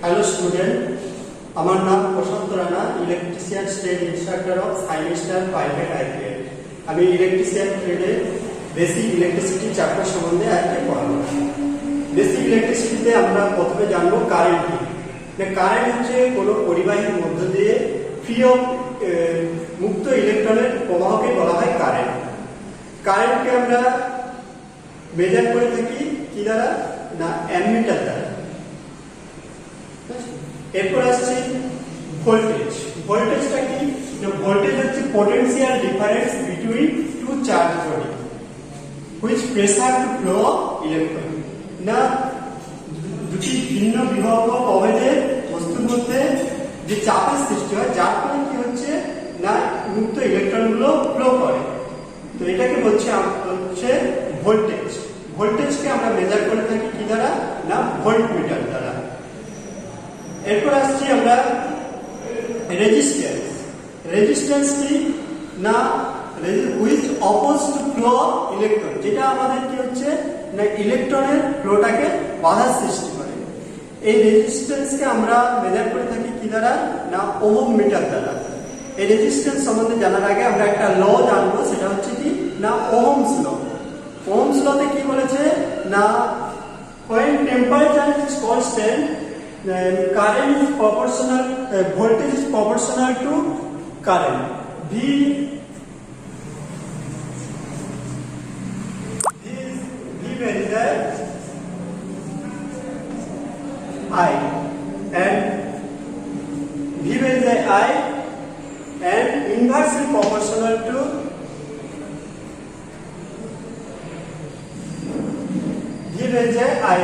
Hello student, আমার নাম Prashanta Rana, electrician state instructor of সাইমেস্টার প্রাইভেট আইপিএল। আমি ইলেকট্রিশিয়ান ট্রেডে বেসিক ইলেকট্রিসিটি চ্যাপ্টার সম্বন্ধে আজকে পড়াবো। বেসিক ইলেকট্রিসিটিতে আমরা প্রথমে জানবো কারেন্ট কি। কারেন্ট হচ্ছে কোনো পরিবাহীর মধ্য দিয়ে ফ্রি অফ মুক্ত ইলেকট্রনের প্রবাহকে বলা হয় কারেন্ট। কারেন্টকে আমরা মেজার করে থাকি কি দ্বারা, না অ্যামিটার দ্বারা। এরপর আসছে ভোল্টেজ। ভোল্টেজটা কি? ভোল্টেজ হচ্ছে potential difference between two charge body which pressure to flow of electron. না দুটি ভিন্ন বিভব প্রভেদের বস্তুর মধ্যে যে চাপের সৃষ্টি হয়, যার ফলে কি হচ্ছে না মুক্ত ইলেকট্রনগুলো ফ্লো করে। তো এটাকে হচ্ছে ভোল্টেজ। ভোল্টেজকে আমরা মেজার করে থাকি কি দ্বারা, না ভোল্টমিটার দ্বারা। এরপর আসছি আমরা রেজিস্ট্যান্স। রেজিস্ট্যান্স কি না which oppose to flow of electron, যেটা আমাদের কি হচ্ছে না ইলেকট্রনের ফ্লোটাকে বাধার সৃষ্টি করে। এই রেজিস্ট্যান্সকে আমরা মেজার করে থাকি কি দ্বারা, না ওহম মিটার দ্বারা। এই রেজিস্ট্যান্স সম্বন্ধে জানার আগে আমরা একটা ল জানবো, সেটা হচ্ছে কি না ওহমস ল। ওহমস লতে কি বলেছে না when temperature is constant, current is proportional, voltage is proportional to current. V varies I and V varies I and inversely proportional to V varies I.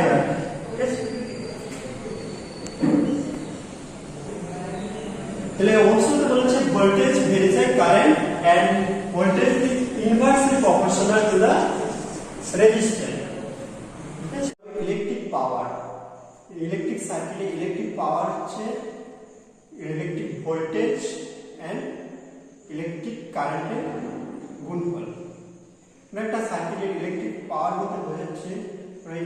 তাহলে ওহমসে বলেছে voltage varies by current and voltage is inversely proportional to the resistance. Electric power. Electric সার্কিটে electric power হচ্ছে electric voltage and electric কারেন্টের গুণফল। একটা সার্কিটের electric power বলতে বোঝাচ্ছে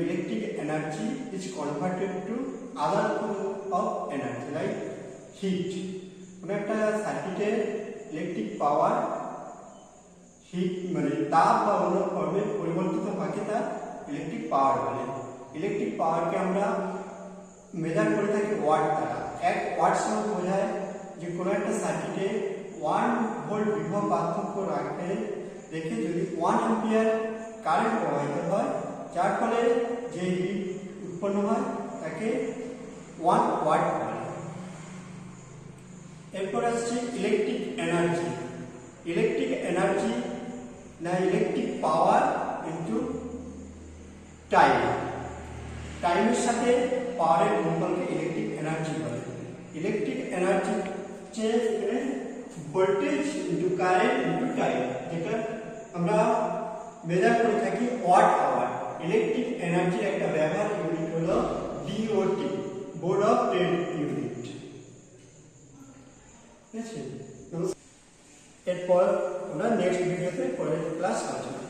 electric energy is converted to other form of energy like heat. একটা সার্কিটের ইলেকট্রিক পাওয়ার হিট মানে তাপ বা অন্য ফর্মে পরিবর্তিত থাকে, তা ইলেকট্রিক পাওয়ার বলে। ইলেকট্রিক পাওয়ারকে আমরা মেজার করে থাকি ওয়াট দ্বারা। এক ওয়াট সমান বোঝায় যে কোনো একটা সার্কিটে 1 ভোল্ট বিভব পার্থক্য রেখে যদি 1 অ্যাম্পিয়ার কারেন্ট প্রবাহিত হয়, যার ফলে যে হিট উৎপন্ন হয় তাকে 1 ওয়াট বলে। এরপর আসছে ইলেকট্রিক এনার্জি। ইলেকট্রিক এনার্জি না ইলেকট্রিক পাওয়ার ইনটু টাইম। টাইমের সাথে পাওয়ারের গুণফলকে ইলেকট্রিক এনার্জি বলে। ইলেকট্রিক এনার্জি হচ্ছে voltage into current into time, যেটা আমরা মেজার করে থাকি ওয়াট আওয়ার। ইলেকট্রিক এনার্জির একটা ব্যবহার ইউনিট হলো DOT, board of trade unit. এরপর আমরা নেক্সট ভিডিওতে পরের ক্লাস আলোচনা